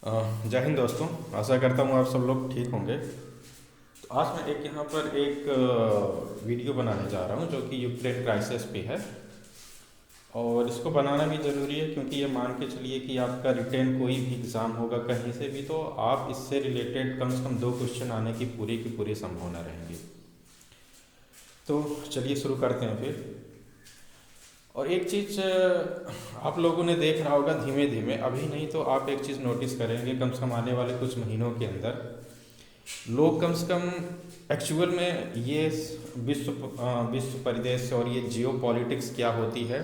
जय हिंद दोस्तों। आशा करता हूँ आप सब लोग ठीक होंगे। तो आज मैं एक यहाँ पर एक वीडियो बनाने जा रहा हूँ जो कि यूक्रेन क्राइसिस पे है। और इसको बनाना भी ज़रूरी है क्योंकि ये मान के चलिए कि आपका रिटेन कोई भी एग्ज़ाम होगा कहीं से भी, तो आप इससे रिलेटेड कम से कम 2 क्वेश्चन आने की पूरी संभावना रहेंगी। तो चलिए शुरू करते हैं फिर। और एक चीज़ आप लोगों ने देख रहा होगा धीमे धीमे, अभी नहीं तो आप एक चीज़ नोटिस करेंगे कम से कम आने वाले कुछ महीनों के अंदर लोग कम से कम एक्चुअल में ये विश्व परिदृश्य और ये जियो पॉलिटिक्स क्या होती है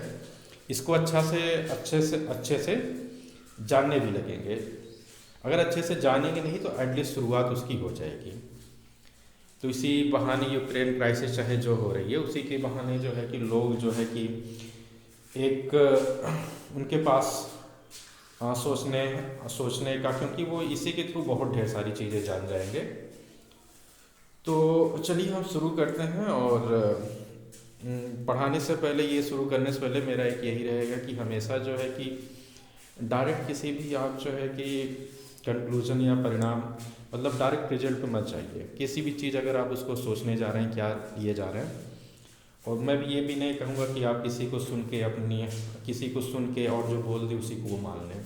इसको अच्छे से जानने भी लगेंगे। अगर अच्छे से जानेंगे नहीं तो एटलीस्ट शुरुआत उसकी हो जाएगी। तो इसी बहाने यूक्रेन क्राइसिस चाहे जो हो रही है उसी के बहाने जो है कि लोग जो है कि एक उनके पास सोचने का, क्योंकि वो इसी के थ्रू बहुत ढेर सारी चीज़ें जान जाएंगे। तो चलिए हम शुरू करते हैं। और पढ़ाने से पहले, ये शुरू करने से पहले मेरा एक यही रहेगा कि हमेशा जो है कि डायरेक्ट किसी भी आप जो है कि कंक्लूजन या परिणाम, मतलब डायरेक्ट रिजल्ट पे मत जाइए। किसी भी चीज़ अगर आप उसको सोचने जा रहे हैं क्या लिए जा रहे हैं, और मैं भी ये भी नहीं कहूँगा कि आप किसी को सुन के और जो बोल दे उसी को वो मान लें।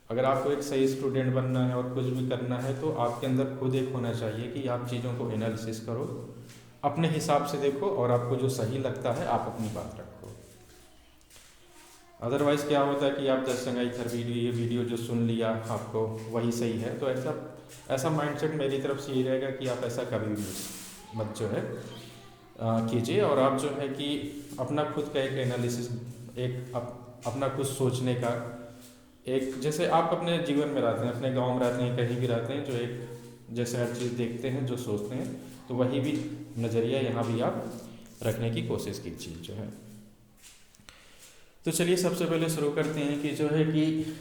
अगर आपको एक सही स्टूडेंट बनना है और कुछ भी करना है तो आपके अंदर खुद एक होना चाहिए कि आप चीज़ों को एनालिसिस करो, अपने हिसाब से देखो और आपको जो सही लगता है आप अपनी बात रखो। अदरवाइज़ क्या होता है कि आप 10 जगह इधर ये वीडियो जो सुन लिया आपको वही सही है, तो ऐसा माइंडसेट मेरी तरफ से ये रहेगा कि आप ऐसा कभी भी मत जो है कीजिए। और आप जो है कि अपना खुद का एक एनालिसिस, अपना कुछ सोचने का एक, जैसे आप अपने जीवन में रहते हैं, अपने गांव में रहते हैं, कहीं भी रहते हैं, जो एक जैसे हर चीज़ देखते हैं, जो सोचते हैं, तो वही भी नज़रिया यहाँ भी आप रखने की कोशिश कीजिए जो है। तो चलिए सबसे पहले शुरू करते हैं कि जो है कि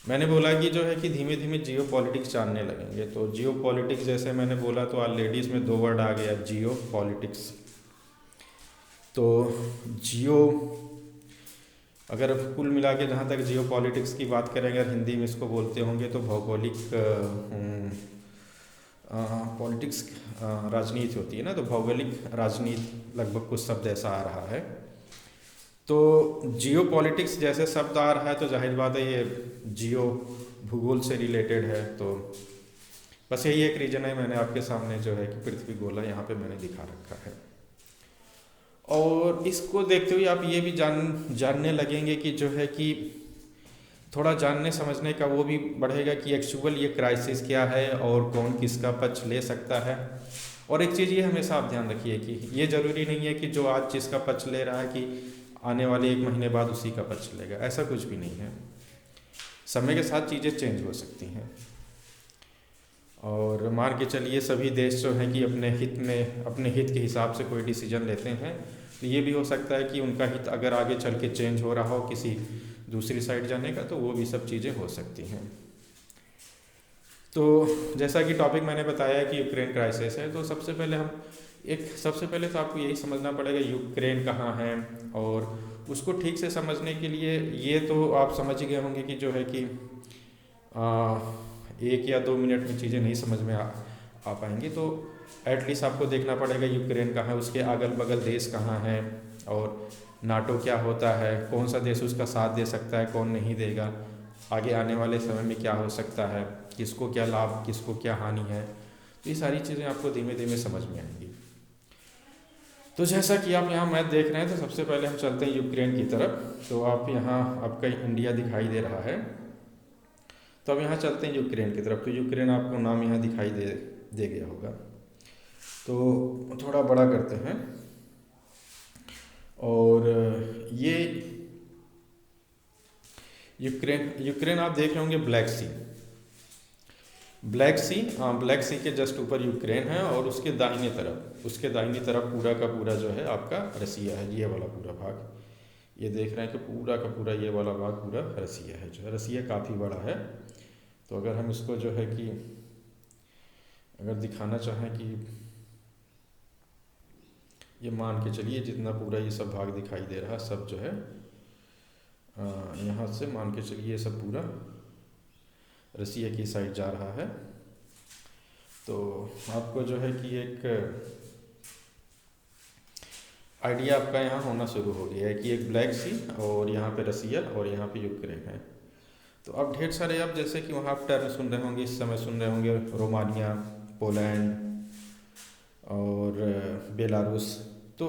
मैंने बोला कि जो है कि धीमे धीमे जियो पॉलिटिक्स जानने लगेंगे। तो जियो पॉलिटिक्स जैसे मैंने बोला तो ऑलरेडी इसमें 2 वर्ड आ गया, जियो पॉलिटिक्स। तो जियो, अगर कुल मिला के जहाँ तक जियो पॉलिटिक्स की बात करें, अगर हिंदी में इसको बोलते होंगे तो भौगोलिक पॉलिटिक्स राजनीति होती है ना, तो भौगोलिक राजनीति लगभग कुछ शब्द ऐसा आ रहा है। तो जियो पॉलिटिक्स जैसे शब्द आ रहा है तो जाहिर बात है ये जियो भूगोल से रिलेटेड है। तो बस यही एक रीज़न है, मैंने आपके सामने जो है कि पृथ्वी गोला यहाँ पे मैंने दिखा रखा है। और इसको देखते हुए आप ये भी जानने लगेंगे कि जो है कि थोड़ा जानने समझने का वो भी बढ़ेगा कि एक्चुअल ये क्राइसिस क्या है और कौन किसका पक्ष ले सकता है। और एक चीज़ ये हमेशा आप ध्यान रखिए कि ये ज़रूरी नहीं है कि जो आज जिसका पक्ष ले रहा है कि आने वाले 1 महीने बाद उसी का पक्ष लेगा, ऐसा कुछ भी नहीं है। समय के साथ चीज़ें चेंज हो सकती हैं। और मान के चलिए सभी देश जो हैं कि अपने हित के हिसाब से कोई डिसीजन लेते हैं, तो ये भी हो सकता है कि उनका हित अगर आगे चल के चेंज हो रहा हो किसी दूसरी साइड जाने का, तो वो भी सब चीज़ें हो सकती हैं। तो जैसा कि टॉपिक मैंने बताया कि यूक्रेन क्राइसिस है, तो सबसे पहले तो आपको यही समझना पड़ेगा यूक्रेन कहाँ है। और उसको ठीक से समझने के लिए ये तो आप समझ ही गए होंगे कि जो है कि 1 या 2 मिनट में चीज़ें नहीं समझ में आ पाएंगी। तो एटलीस्ट आपको देखना पड़ेगा यूक्रेन कहाँ है, उसके अगल बगल देश कहाँ हैं, और नाटो क्या होता है, कौन सा देश उसका साथ दे सकता है, कौन नहीं देगा, आगे आने वाले समय में क्या हो सकता है, किसको क्या लाभ किसको क्या हानि है। तो ये सारी चीज़ें आपको धीमे धीमे समझ में आएंगी। तो जैसा कि आप यहाँ मैप देख रहे हैं, तो सबसे पहले हम चलते हैं यूक्रेन की तरफ। तो आप यहाँ आपका इंडिया दिखाई दे रहा है, तो अब यहाँ चलते हैं यूक्रेन की तरफ। तो यूक्रेन आपको नाम यहाँ दिखाई दे गया होगा। तो थोड़ा बड़ा करते हैं। और ये यूक्रेन आप देख रहे होंगे ब्लैक सी के जस्ट ऊपर यूक्रेन है, और उसके दाहिने तरफ पूरा का पूरा जो है आपका रसिया है। ये वाला पूरा भाग ये देख रहे हैं कि पूरा का पूरा ये वाला भाग पूरा रसिया है। जो है रसिया काफ़ी बड़ा है। तो अगर हम इसको जो है कि अगर दिखाना चाहें कि ये मान के चलिए जितना पूरा ये सब भाग दिखाई दे रहा सब जो है यहाँ से मान के चलिए ये सब पूरा रसिया की साइड जा रहा है। तो आपको जो है कि एक आइडिया आपका यहाँ होना शुरू हो गया है कि एक ब्लैक सी और यहाँ पे रसिया और यहाँ पे यूक्रेन है। तो अब ढेर सारे आप जैसे कि वहाँ आप टर्म सुन रहे होंगे, इस समय सुन रहे होंगे रोमानिया, पोलैंड और बेलारूस। तो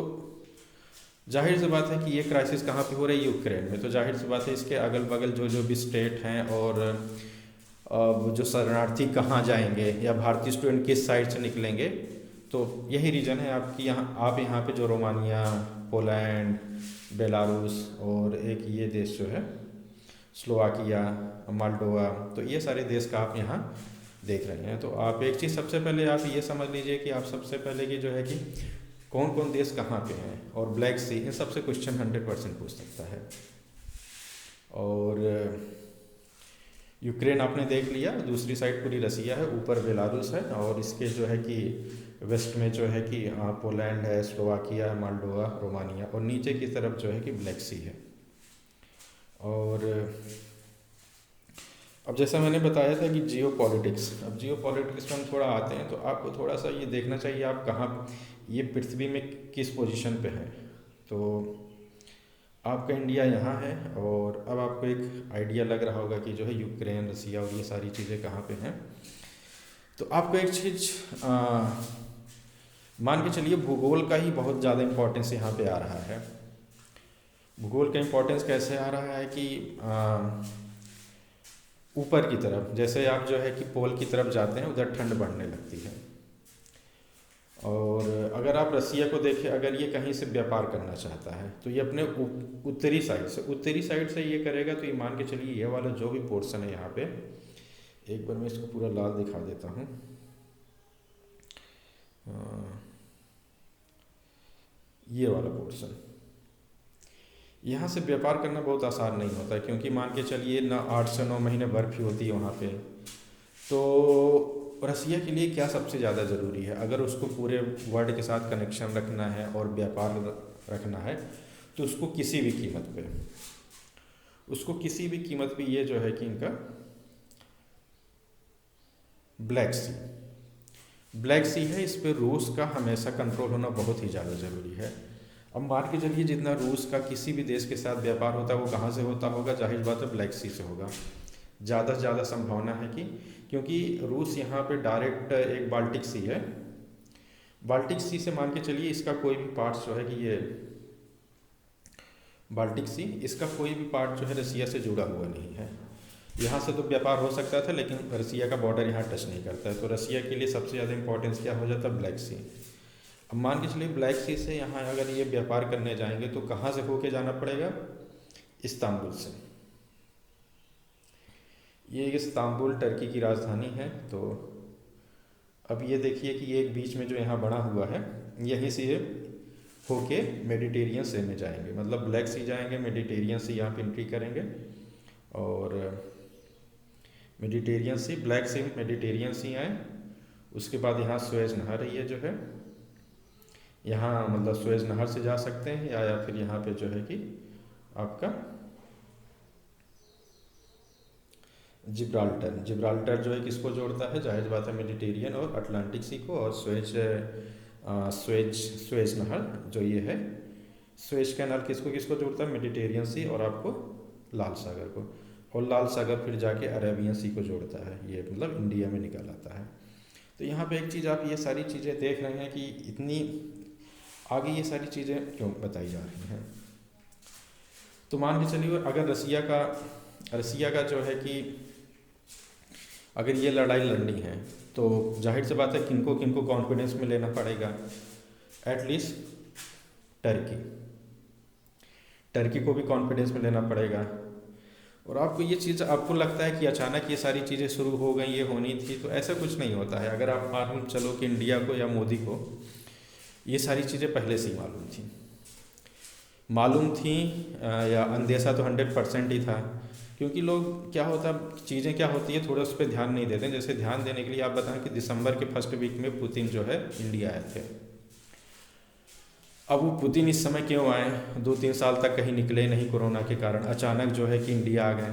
जाहिर सी बात है कि ये क्राइसिस कहाँ पे हो रही है, यूक्रेन में। तो जाहिर सी बात है इसके अगल बगल जो जो भी स्टेट हैं और जो शरणार्थी कहाँ जाएंगे या भारतीय स्टूडेंट किस साइड से निकलेंगे, तो यही रीज़न है आपकी आप यहाँ पे जो रोमानिया, पोलैंड, बेलारूस और एक ये देश जो है स्लोवाकिया, मोल्डोवा, तो ये सारे देश का आप यहाँ देख रहे हैं। तो आप एक चीज़ सबसे पहले आप ये समझ लीजिए कि आप सबसे पहले कि जो है कि कौन कौन देश कहाँ पे हैं, और ब्लैक सी इन सबसे क्वेश्चन 100% पूछ सकता है। और यूक्रेन आपने देख लिया, दूसरी साइड पूरी रसिया है, ऊपर बेलारूस है, और इसके जो है कि वेस्ट में जो है कि पोलैंड है, स्लोवाकिया, मोल्डोवा, रोमानिया, और नीचे की तरफ जो है कि ब्लैक सी है। और अब जैसा मैंने बताया था कि जियो पॉलिटिक्स, अब जियो पॉलिटिक्स में हम थोड़ा आते हैं, तो आपको थोड़ा सा ये देखना चाहिए आप कहाँ ये पृथ्वी में किस पोजीशन पे है। तो आपका इंडिया यहाँ है, और अब आपको एक आइडिया लग रहा होगा कि जो है यूक्रेन, रसिया और ये सारी चीज़ें कहाँ पे हैं। तो आपको एक चीज़ मान के चलिए, भूगोल का ही बहुत ज़्यादा इम्पोर्टेंस यहाँ पे आ रहा है। भूगोल का इम्पोर्टेंस कैसे आ रहा है कि ऊपर की तरफ जैसे आप जो है कि पोल की तरफ जाते हैं, उधर ठंड बढ़ने लगती है। और अगर आप रसिया को देखें, अगर ये कहीं से व्यापार करना चाहता है तो ये अपने उत्तरी साइड से ये करेगा। तो ये मान के चलिए ये वाला जो भी पोर्शन है यहाँ पे, एक बार मैं इसको पूरा लाल दिखा देता हूँ। ये वाला पोर्शन, यहाँ से व्यापार करना बहुत आसान नहीं होता, क्योंकि मान के चलिए ना 8 से 9 महीने बर्फ़ ही होती है वहाँ पे। तो रसिया के लिए क्या सबसे ज़्यादा ज़रूरी है, अगर उसको पूरे वर्ल्ड के साथ कनेक्शन रखना है और व्यापार रखना है, तो उसको किसी भी कीमत पे ये जो है कि इनका ब्लैक सी है, इस पर रूस का हमेशा कंट्रोल होना बहुत ही ज़्यादा ज़रूरी है। अब मान के चलिए जितना रूस का किसी भी देश के साथ व्यापार होता है वो कहाँ से होता होगा, जाहिर बात है ब्लैक सी से होगा। ज़्यादा से ज़्यादा संभावना है कि, क्योंकि रूस यहाँ पे डायरेक्ट एक बाल्टिक सी से मान के चलिए इसका कोई भी पार्ट जो है कि ये बाल्टिक सी, इसका कोई भी पार्ट जो है रसिया से जुड़ा हुआ नहीं है। यहाँ से तो व्यापार हो सकता था, लेकिन रसिया का बॉर्डर यहाँ टच नहीं करता है। तो रसिया के लिए सबसे ज़्यादा इंपॉर्टेंस क्या हो जाता है, ब्लैक सी। अब मान के चलिए ब्लैक सी से यहाँ अगर ये व्यापार करने जाएंगे तो कहाँ से होके जाना पड़ेगा, इस्तांबुल से। ये इस्तांबुल टर्की की राजधानी है। तो अब ये देखिए कि ये एक बीच में जो यहाँ बना हुआ है, यहीं से ये होके मेडिटेरियन सी में जाएंगे, मतलब ब्लैक सी जाएंगे, मेडिटेरियन सी यहाँ पे एंट्री करेंगे, और मेडिटेरियन सी, ब्लैक सी, मेडिटेरियन सी आए। उसके बाद यहाँ सुएज नहर है, ये जो है यहाँ मतलब सुएज नहर से जा सकते हैं, या फिर यहाँ पे जो है कि आपका जिब्राल्टर जो है किसको जोड़ता है, जाहिर बात है मेडिटेरियन और अटलांटिक सी को। और सुएज नहर जो ये है, सुएज कैनाल किसको किसको जोड़ता है, मेडिटेरियन सी और आपको लाल सागर को, और लाल सागर फिर जाके अरेबियन सी को जोड़ता है, ये मतलब इंडिया में निकल आता है। तो यहाँ पे एक चीज़ आप ये सारी चीज़ें देख रहे हैं कि इतनी आगे ये सारी चीज़ें क्यों बताई जा रही हैं। तो मान के चलिए अगर रसिया का जो है कि अगर ये लड़ाई लड़नी है, तो जाहिर सी बात है किनको किनको कॉन्फिडेंस में लेना पड़ेगा, एटलीस्ट टर्की को भी कॉन्फिडेंस में लेना पड़ेगा। और आपको ये चीज़, आपको लगता है कि अचानक ये सारी चीज़ें शुरू हो गई, ये होनी थी, तो ऐसा कुछ नहीं होता है। अगर आप मालूम चलो कि इंडिया को या मोदी को ये सारी चीज़ें पहले से ही मालूम थी, या अंदेशा तो 100% ही था, क्योंकि लोग क्या होता, चीज़ें क्या होती है थोड़ा उस पर ध्यान नहीं देते। जैसे ध्यान देने के लिए आप बताएं कि दिसंबर के फर्स्ट वीक में पुतिन जो है इंडिया आए थे। अब वो पुतिन इस समय क्यों आए, 2-3 साल तक कहीं निकले नहीं कोरोना के कारण, अचानक जो है कि इंडिया आ गए।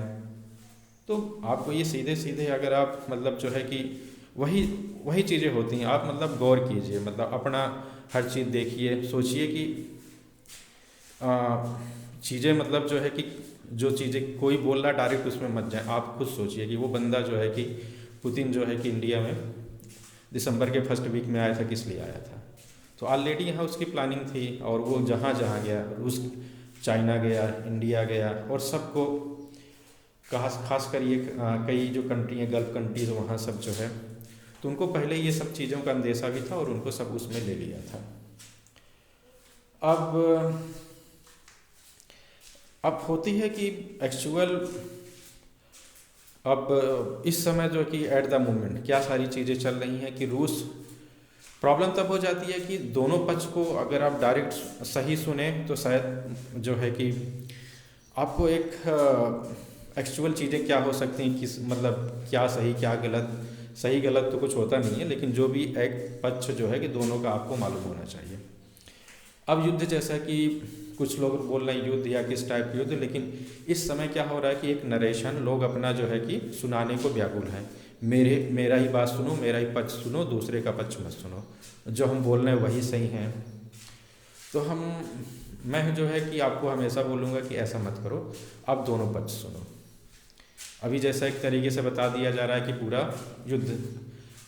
तो आपको ये सीधे सीधे अगर आप मतलब जो है कि वही वही चीज़ें होती हैं, आप मतलब गौर कीजिए, मतलब अपना हर चीज़ देखिए, सोचिए कि चीज़ें मतलब जो है कि जो चीज़ें कोई बोल रहा है डायरेक्ट उसमें मत जाए, आप खुद सोचिए कि वो बंदा जो है कि पुतिन जो है कि इंडिया में दिसंबर के फर्स्ट वीक में आया था, किस लिए आया था। तो ऑलरेडी यहाँ उसकी प्लानिंग थी, और वो जहाँ जहाँ गया, रूस, चाइना गया, इंडिया गया, और सबको खास कर ये कई जो कंट्री हैं गल्फ कंट्रीज, वहाँ सब जो है, तो उनको पहले ये सब चीज़ों का अंदेशा भी था और उनको सब उसमें ले लिया था। अब होती है कि एक्चुअल अब इस समय जो कि एट द मोमेंट क्या सारी चीज़ें चल रही हैं कि रूस, प्रॉब्लम तब हो जाती है कि दोनों पक्ष को अगर आप डायरेक्ट सही सुने तो शायद जो है कि आपको एक एक्चुअल चीज़ें क्या हो सकती हैं, किस मतलब क्या सही क्या गलत, सही गलत तो कुछ होता नहीं है, लेकिन जो भी एक पक्ष जो है कि दोनों का आपको मालूम होना चाहिए। अब युद्ध जैसा कि कुछ लोग बोल रहे हैं युद्ध या किस टाइप की युद्ध, लेकिन इस समय क्या हो रहा है कि एक नरेशन लोग अपना जो है कि सुनाने को व्याकुल हैं, मेरा ही बात सुनो, मेरा ही पक्ष सुनो, दूसरे का पक्ष मत सुनो, जो हम बोल रहे हैं वही सही हैं। तो मैं जो है कि आपको हमेशा बोलूँगा कि ऐसा मत करो, आप दोनों पक्ष सुनो। अभी जैसा एक तरीके से बता दिया जा रहा है कि पूरा युद्ध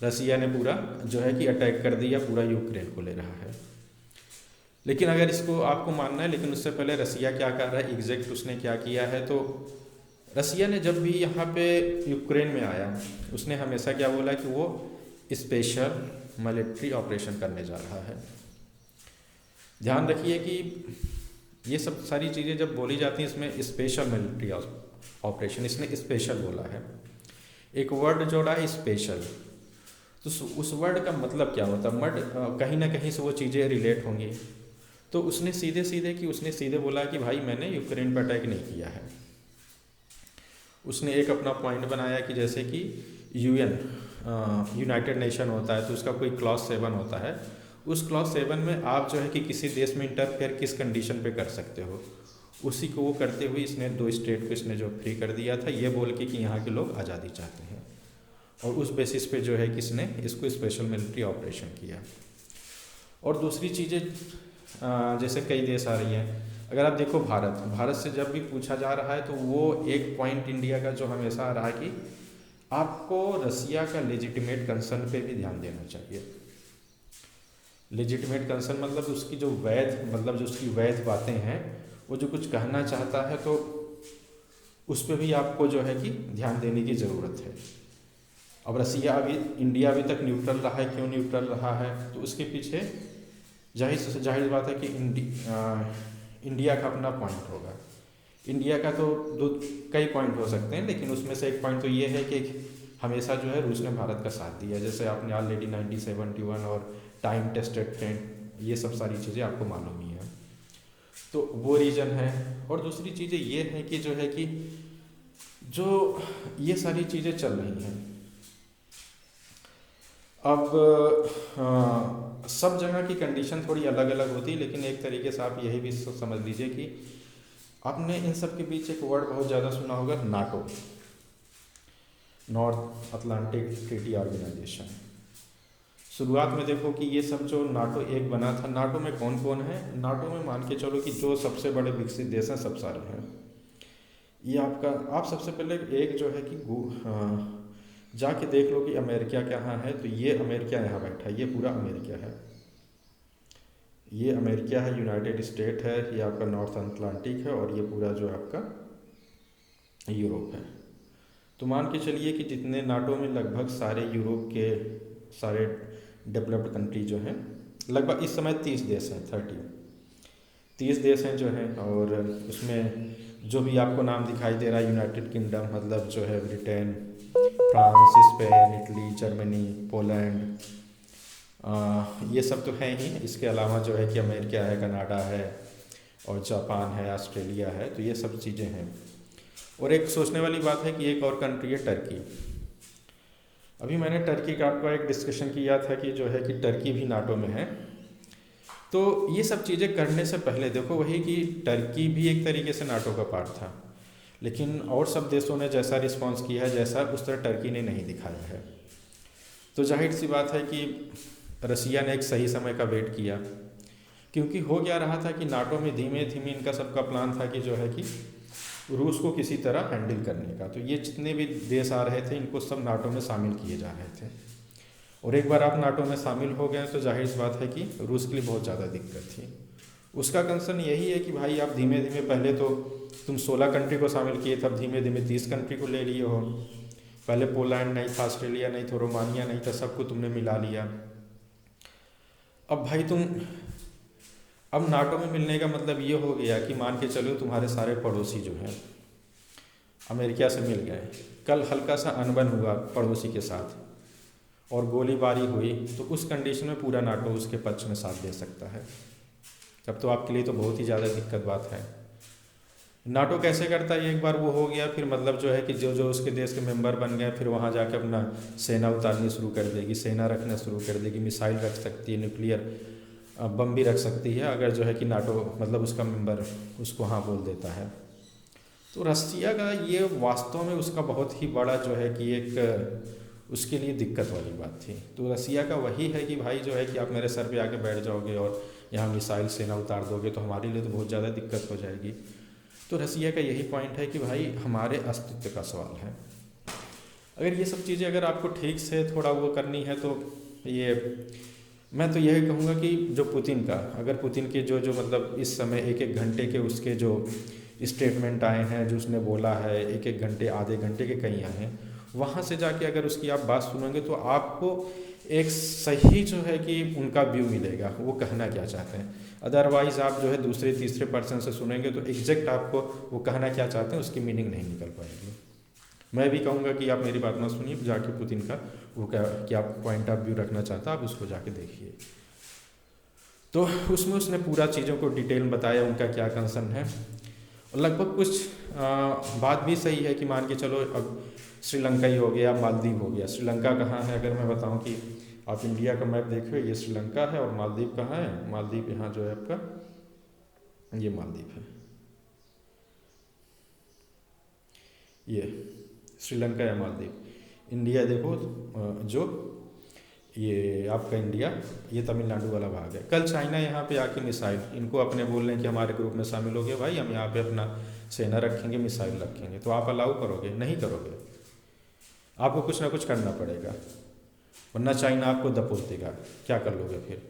रसिया ने पूरा जो है कि अटैक कर दिया, पूरा यूक्रेन को ले रहा है। लेकिन अगर इसको आपको मानना है, लेकिन उससे पहले रसिया क्या कर रहा है एग्जैक्ट, उसने क्या किया है, तो रसिया ने जब भी यहाँ पे यूक्रेन में आया, उसने हमेशा क्या बोला कि वो स्पेशल मिलिट्री ऑपरेशन करने जा रहा है। ध्यान रखिए कि ये सब सारी चीज़ें जब बोली जाती हैं इसमें स्पेशल मिलिट्री ऑपरेशन, इसने स्पेशल बोला है, एक वर्ड जोड़ा है स्पेशल, तो उस वर्ड का मतलब क्या होता है, कहीं ना कहीं से वो चीज़ें रिलेट होंगी। तो उसने सीधे बोला कि भाई मैंने यूक्रेन पर अटैक नहीं किया है। उसने एक अपना पॉइंट बनाया कि जैसे कि यूएन यूनाइटेड नेशन होता है, तो उसका कोई क्लॉज 7 होता है, उस क्लॉज 7 में आप जो है कि किसी देश में इंटरफेयर किस कंडीशन पे कर सकते हो, उसी को वो करते हुए इसने 2 स्टेट को इसने जो फ्री कर दिया था, ये बोल के कि यहाँ के लोग आज़ादी चाहते हैं, और उस बेसिस पे जो है कि इसने इसको स्पेशल मिलिट्री ऑपरेशन किया। और दूसरी चीज़ें जैसे कई देश आ रही हैं, अगर आप देखो भारत से जब भी पूछा जा रहा है तो वो एक पॉइंट इंडिया का जो हमेशा आ रहा है कि आपको रसिया का लेजिटिमेट कंसर्न पे भी ध्यान देना चाहिए। लेजिटिमेट कंसर्न मतलब उसकी जो उसकी वैध बातें हैं, वो जो कुछ कहना चाहता है, तो उस पर भी आपको जो है कि ध्यान देने की ज़रूरत है। अब इंडिया अभी तक न्यूट्रल रहा है, क्यों न्यूट्रल रहा है, तो उसके पीछे जाहिर बात है कि इंडिया का अपना पॉइंट होगा। इंडिया का तो कई पॉइंट हो सकते हैं, लेकिन उसमें से एक पॉइंट तो ये है कि हमेशा जो है रूस ने भारत का साथ दिया, जैसे आपने ऑलरेडी 1971 और टाइम टेस्टेड फ्रेंड, ये सब सारी चीज़ें आपको मालूम ही है, तो वो रीज़न है। और दूसरी चीज़ें ये है कि जो है कि जो ये सारी चीज़ें चल रही हैं, अब सब जगह की कंडीशन थोड़ी अलग अलग होती है, लेकिन एक तरीके से आप यही भी समझ लीजिए कि आपने इन सब के बीच एक वर्ड बहुत ज़्यादा सुना होगा, NATO, north Atlantic treaty organisation. शुरुआत में देखो कि ये सब जो नाटो एक बना था, नाटो में कौन कौन है, नाटो में मान के चलो कि जो सबसे बड़े विकसित देश हैं सब सारे हैं। ये आप सबसे पहले एक जो है कि जाके देख लो कि अमेरिका कहाँ है, तो ये अमेरिका यहाँ बैठा है, ये पूरा अमेरिका है, ये अमेरिका है, यूनाइटेड स्टेट है, ये आपका नॉर्थ अटलांटिक है, और ये पूरा जो आपका यूरोप है। तो मान के चलिए कि जितने नाटो में लगभग सारे यूरोप के सारे डेवलप्ड कंट्री जो हैं, लगभग इस समय 30 देश हैं, 30 देश हैं जो हैं, और उसमें जो भी आपको नाम दिखाई दे रहा है, यूनाइटेड किंगडम मतलब जो है Britain, France, Spain, Italy, Germany, Poland, ये सब तो हैं ही। इसके अलावा जो है कि अमेरिका है, कनाडा है, और जापान है, ऑस्ट्रेलिया है, तो ये सब चीज़ें हैं। और एक सोचने वाली बात है कि एक और कंट्री है टर्की। अभी मैंने टर्की का आपका एक डिस्कशन किया था कि जो है कि टर्की भी नाटो में है। तो ये सब चीज़ें करने से पहले देखो वही कि टर्की भी एक तरीके से नाटो का पार्ट था, लेकिन और सब देशों ने जैसा रिस्पांस किया है, जैसा उस तरह टर्की ने नहीं दिखाया है। तो जाहिर सी बात है कि रसिया ने एक सही समय का वेट किया, क्योंकि हो क्या रहा था कि नाटो में धीमे धीमे इनका सबका प्लान था कि जो है कि रूस को किसी तरह हैंडल करने का। तो ये जितने भी देश आ रहे थे इनको सब नाटो में शामिल किए जा रहे थे, और एक बार आप नाटो में शामिल हो गए तो जाहिर सी बात है कि रूस के लिए बहुत ज़्यादा दिक्कत थी। उसका कंसर्न यही है कि भाई आप धीमे धीमे, पहले तो तुम 16 कंट्री को शामिल किए, तब धीमे धीमे 30 कंट्री को ले लिए हो। पहले पोलैंड नहीं था, ऑस्ट्रेलिया नहीं था, रोमानिया नहीं था, सबको तुमने मिला लिया। अब भाई तुम अब नाटो में मिलने का मतलब ये हो गया कि मान के चलो तुम्हारे सारे पड़ोसी जो हैं अमेरिका से मिल गए, कल हल्का सा अनबन हुआ पड़ोसी के साथ और गोलीबारी हुई, तो उस कंडीशन में पूरा नाटो उसके पक्ष में साथ दे सकता है। तब तो आपके लिए तो बहुत ही ज़्यादा दिक्कत बात है। नाटो कैसे करता है, एक बार वो हो गया फिर मतलब जो है कि जो जो उसके देश के मेंबर बन गए फिर वहाँ जाकर अपना सेना उतारनी शुरू कर देगी, सेना रखना शुरू कर देगी, मिसाइल रख सकती है, न्यूक्लियर बम भी रख सकती है, अगर जो है कि नाटो मतलब उसका मेंबर उसको हाँ बोल देता है। तो रसिया का ये वास्तव में उसका बहुत ही बड़ा जो है कि एक उसके लिए दिक्कत वाली बात थी। तो रसिया का वही है कि भाई जो है कि आप मेरे सर पे आके बैठ जाओगे और यहाँ मिसाइल सेना उतार दोगे तो हमारे लिए तो बहुत ज़्यादा दिक्कत हो जाएगी। तो रसिया का यही पॉइंट है कि भाई हमारे अस्तित्व का सवाल है। अगर ये सब चीज़ें अगर आपको ठीक से थोड़ा वो करनी है तो ये मैं तो यही कहूँगा कि जो पुतिन का, अगर पुतिन के जो जो मतलब इस समय एक एक घंटे के उसके जो स्टेटमेंट आए हैं, जो उसने बोला है, एक एक घंटे आधे घंटे के कहीं आए हैं, वहाँ से जाके अगर उसकी आप बात सुनोगे तो आपको एक सही जो है कि उनका व्यू मिलेगा, वो कहना क्या चाहते हैं। अदरवाइज़ आप जो है दूसरे तीसरे पर्सन से सुनेंगे तो एग्जैक्ट आपको वो कहना क्या चाहते हैं उसकी मीनिंग नहीं निकल पाएगी। मैं भी कहूँगा कि आप मेरी बात ना सुनिए, जाके पुतिन का वो क्या पॉइंट ऑफ व्यू रखना चाहता है आप उसको जाके देखिए। तो उसमें उसने पूरा चीज़ों को डिटेल में बताया, उनका क्या कंसर्न है। और लगभग कुछ बात भी सही है कि मान के चलो अब श्रीलंका ही हो गया, मालदीव हो गया। श्रीलंका कहाँ है, अगर मैं बताऊँ कि आप इंडिया का मैप देखिए, ये श्रीलंका है और मालदीव कहाँ है। मालदीव यहाँ जो है आपका, ये मालदीव है, ये श्रीलंका या मालदीव। इंडिया देखो जो ये आपका इंडिया, ये तमिलनाडु वाला भाग है। कल चाइना यहाँ पे आके मिसाइल, इनको अपने बोल रहे हैं कि हमारे ग्रुप में शामिल हो गए, भाई हम यहाँ पे अपना सेना रखेंगे, मिसाइल रखेंगे, तो आप अलाउ करोगे? नहीं करोगे, आपको कुछ ना कुछ करना पड़ेगा, वरना चाइना आपको दबोच देगा। क्या कर लोगे फिर?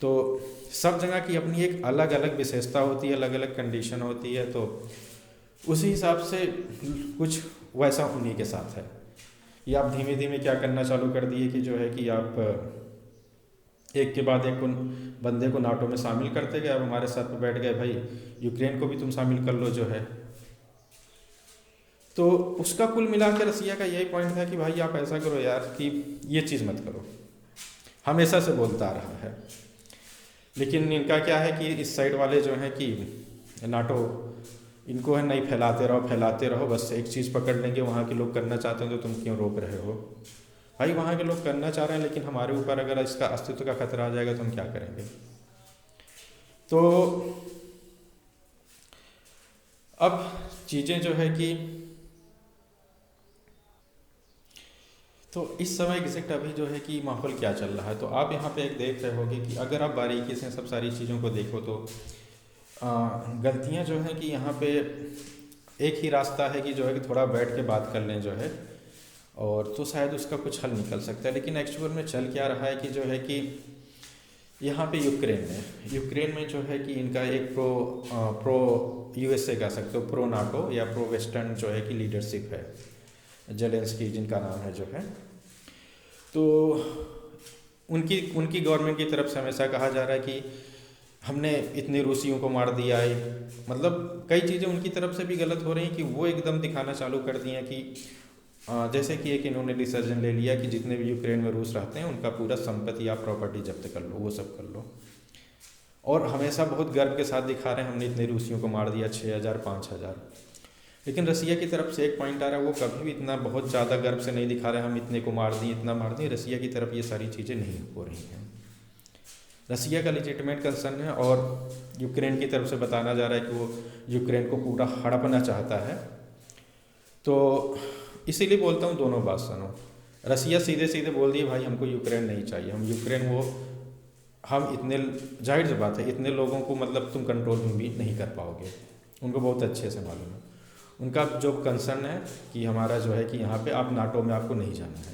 तो सब जगह की अपनी एक अलग अलग विशेषता होती है, अलग अलग कंडीशन होती है, तो उसी हिसाब से कुछ वैसा उन्हीं के साथ है। ये आप धीमे धीमे क्या करना चालू कर दिए कि जो है कि आप एक के बाद एक उन बंदे को नाटो में शामिल करते गए। अब हमारे साथ में बैठ गए, भाई यूक्रेन को भी तुम शामिल कर लो जो है। तो उसका कुल मिला के रसिया का यही पॉइंट था कि भाई आप ऐसा करो यार कि ये चीज़ मत करो, हमेशा से बोलता आ रहा है। लेकिन इनका क्या है कि इस साइड वाले जो हैं कि नाटो, इनको है नहीं, फैलाते रहो, बस एक चीज़ पकड़ लेंगे, वहाँ के लोग करना चाहते हैं तो तुम क्यों रोक रहे हो? भाई वहाँ के लोग करना चाह रहे हैं, लेकिन हमारे ऊपर अगर इसका अस्तित्व का खतरा आ जाएगा तो हम क्या करेंगे? तो अब चीज़ें जो है कि तो इस समय एग्जैक्ट अभी जो है कि माहौल क्या चल रहा है, तो आप यहाँ पे एक देख रहे होगे कि अगर आप बारीकी से सब सारी चीज़ों को देखो तो गलतियाँ जो हैं कि यहाँ पे एक ही रास्ता है कि जो है कि थोड़ा बैठ के बात कर लें जो है, और तो शायद उसका कुछ हल निकल सकता है। लेकिन एक्चुअल में चल क्या रहा है कि जो है कि यहाँ पे यूक्रेन में जो है कि इनका एक प्रो यूएसए कह सकते हो, प्रो नाटो या प्रो वेस्टर्न जो है कि लीडरशिप है, जेलेंस्की जिनका नाम है जो है। तो उनकी गवर्नमेंट की तरफ से हमेशा कहा जा रहा है कि हमने इतने रूसियों को मार दिया है। मतलब कई चीज़ें उनकी तरफ से भी गलत हो रही हैं कि वो एकदम दिखाना चालू कर दिए हैं कि जैसे कि एक इन्होंने डिसीजन ले लिया कि जितने भी यूक्रेन में रूस रहते हैं उनका पूरा संपत्ति या प्रॉपर्टी जब्त कर लो, वो सब कर लो। और हमेशा बहुत गर्व के साथ दिखा रहे हैं हमने इतने रूसियों को मार दिया, 6000 5000। लेकिन रसिया की तरफ से एक पॉइंट आ रहा है, वो कभी भी इतना बहुत ज़्यादा गर्व से नहीं दिखा रहे हम इतने को मार दिए, इतना मार दिए। रसिया की तरफ ये सारी चीज़ें नहीं हो रही हैं। रसिया का लेजिटिमेट कंसर्न है और यूक्रेन की तरफ से बताना जा रहा है कि वो यूक्रेन को पूरा हड़पना चाहता है। तो इसीलिए बोलता हूँ दोनों बात सुनो। रसिया सीधे सीधे बोल दिए भाई हमको यूक्रेन नहीं चाहिए, हम यूक्रेन वो हम इतने, जाहिर सी बात है इतने लोगों को मतलब तुम कंट्रोल में भी नहीं कर पाओगे, उनको बहुत अच्छे से मालूम है। उनका जो कंसर्न है कि हमारा जो है कि यहाँ पे आप नाटो में आपको नहीं जाना है,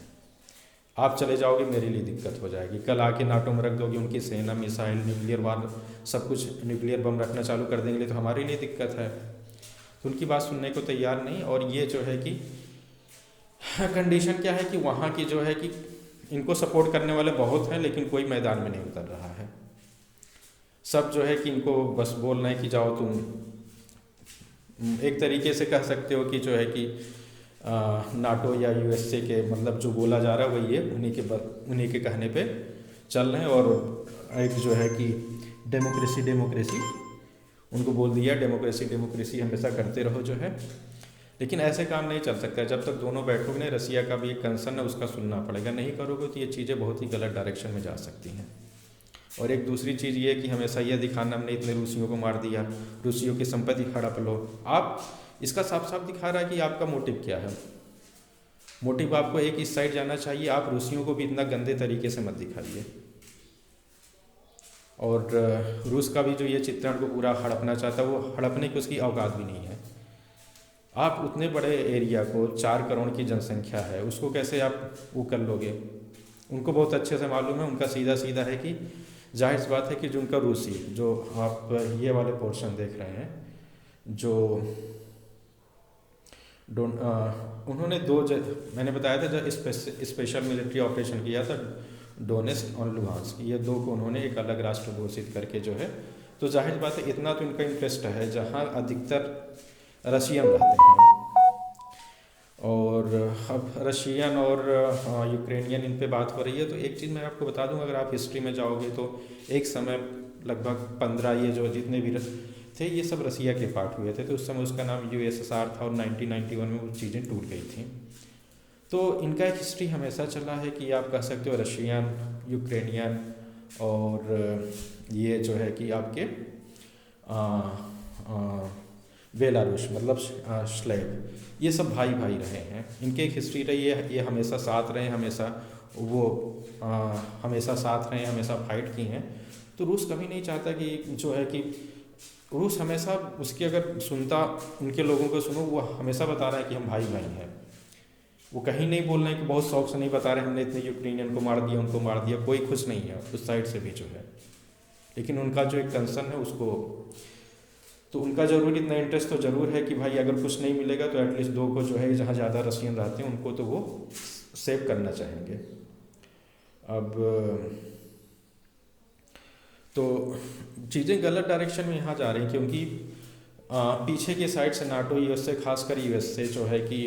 आप चले जाओगे मेरे लिए दिक्कत हो जाएगी, कल आके नाटो में रख दोगे, उनकी सेना मिसाइल न्यूक्लियर वार सब कुछ न्यूक्लियर बम रखना चालू कर देंगे तो हमारे लिए दिक्कत है। तो उनकी बात सुनने को तैयार नहीं। और ये जो है कि कंडीशन क्या है कि वहाँ की जो है कि इनको सपोर्ट करने वाले बहुत हैं लेकिन कोई मैदान में नहीं उतर रहा है। सब जो है कि इनको बस बोलना है कि जाओ तुम, एक तरीके से कह सकते हो कि जो है कि नाटो या यूएसए के मतलब जो बोला जा रहा है वही है, उन्हीं के कहने पे चल रहे हैं। और एक जो है कि डेमोक्रेसी उनको बोल दिया, डेमोक्रेसी हमेशा करते रहो जो है। लेकिन ऐसे काम नहीं चल सकता, जब तक दोनों बैठोगे नहीं, रसिया का भी एक कंसर्न है उसका सुनना पड़ेगा, नहीं करोगे तो ये चीज़ें बहुत ही गलत डायरेक्शन में जा सकती हैं। और एक दूसरी चीज़ ये कि हमेशा यह दिखाना हमने इतने रूसियों को मार दिया, रूसियों की संपत्ति हड़प लो, आप इसका साफ साफ दिखा रहा है कि आपका मोटिव क्या है। मोटिव आपको एक इस साइड जाना चाहिए, आप रूसियों को भी इतना गंदे तरीके से मत दिखाइए। और रूस का भी जो ये चित्रण को पूरा हड़पना चाहता है, वो हड़पने की उसकी औकात भी नहीं है। आप उतने बड़े एरिया को 4 करोड़ की जनसंख्या है, उसको कैसे आप वो कर लोगे। उनको बहुत अच्छे से मालूम है, उनका सीधा सीधा है कि जाहिर सी बात है कि जो उनका रूसी जो आप ये वाले पोर्शन देख रहे हैं, जो उन्होंने मैंने बताया था जब स्पेशल मिलिट्री ऑपरेशन किया था डोनेट्स्क और लुहांस्क, ये दो को उन्होंने एक अलग राष्ट्र घोषित करके जो है, तो जाहिर बात है इतना तो इनका इंटरेस्ट है जहाँ अधिकतर रशियन रहते हैं। और अब रशियन और यूक्रेनियन इन पे बात हो रही है, तो एक चीज़ मैं आपको बता दूं, अगर आप हिस्ट्री में जाओगे तो एक समय लगभग 15 ये जो जितने भी थे ये सब रसिया के पार्ट हुए थे, तो उस समय उसका नाम यूएसएसआर था और 1991 में वो चीज़ें टूट गई थी। तो इनका एक हिस्ट्री हमेशा चला है कि आप कह सकते हो रशियन, यूक्रेनियन और ये जो है कि आपके बेलारूस मतलब स्लेव, ये सब भाई भाई रहे हैं, इनके एक हिस्ट्री रही है, ये हमेशा साथ रहे, हमेशा वो हमेशा साथ रहे, हमेशा फाइट की हैं। तो रूस कभी नहीं चाहता कि जो है कि रूस हमेशा उसकी अगर सुनता उनके लोगों को सुनो, वो हमेशा बता रहा है कि हम भाई भाई हैं। वो कहीं नहीं बोल रहे हैं कि बहुत शौक से नहीं बता रहे हमने इतने यूक्रेनियन को मार दिया, उनको मार दिया, कोई खुश नहीं है उस साइड से भी जो है। लेकिन उनका जो एक कंसर्न है उसको, तो उनका जरूर इतना इंटरेस्ट तो जरूर है कि भाई अगर कुछ नहीं मिलेगा तो एटलीस्ट 2 को जो है जहाँ ज़्यादा रशियन रहते हैं उनको तो वो सेव करना चाहेंगे। अब तो चीज़ें गलत डायरेक्शन में यहाँ जा रही हैं, क्योंकि पीछे के साइड से नाटो यूएसए, खासकर यूएसए जो है कि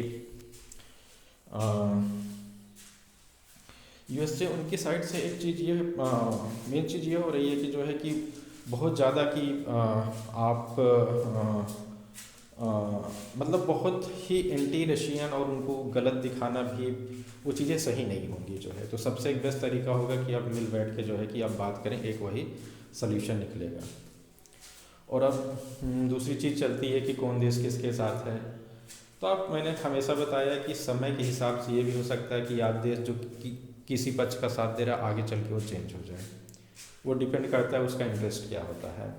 यूएसए उनकी साइड से एक चीज़ ये मेन चीज़ ये हो रही है कि जो है कि बहुत ज़्यादा कि आप मतलब बहुत ही एंटी रशियन और उनको गलत दिखाना भी वो चीज़ें सही नहीं होंगी जो है। तो सबसे एक बेस्ट तरीका होगा कि आप मिल बैठ के जो है कि आप बात करें, एक वही सल्यूशन निकलेगा। और अब दूसरी चीज़ चलती है कि कौन देश किसके साथ है, तो आप मैंने हमेशा बताया कि समय के हिसाब से ये भी हो सकता है कि आप देश जो किसी पक्ष का साथ दे रहा है आगे चल के वो चेंज हो जाए, वो डिपेंड करता है उसका इंटरेस्ट क्या होता है।